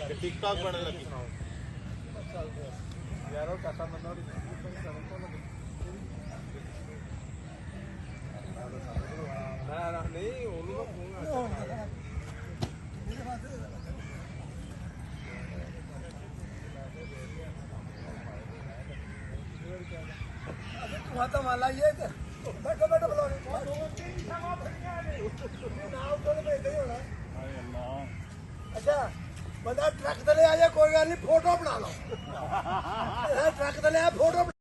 TikTok बनने लगी यार वो कैसा बंदा नहीं माता माला ये बैठो बैठो अच्छा बंदा ट्रक तले आ जाए कोई गल नहीं फोटो बना लो ट्रक तले आ फोटो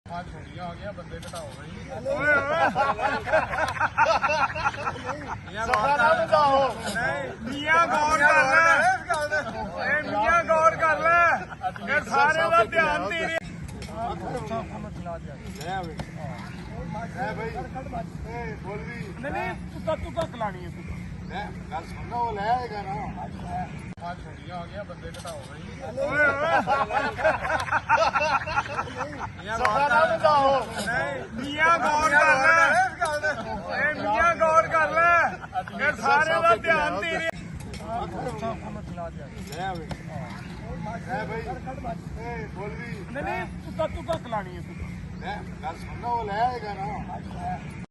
छोड़िया आ गया बंदे घटाओ मियां गौर कर ले मियां गौर कर ले सारे का ध्यान तेरे नहीं तू तक लानी है गल सुनना वो ले आएगा ना छोड़िया आ गया बंदे घटाओ मियां गौर कर ले मियां गौर कर ले सारे का ध्यान तेरे नहीं तू तक लानी है गल सुनना वो ले आएगा ना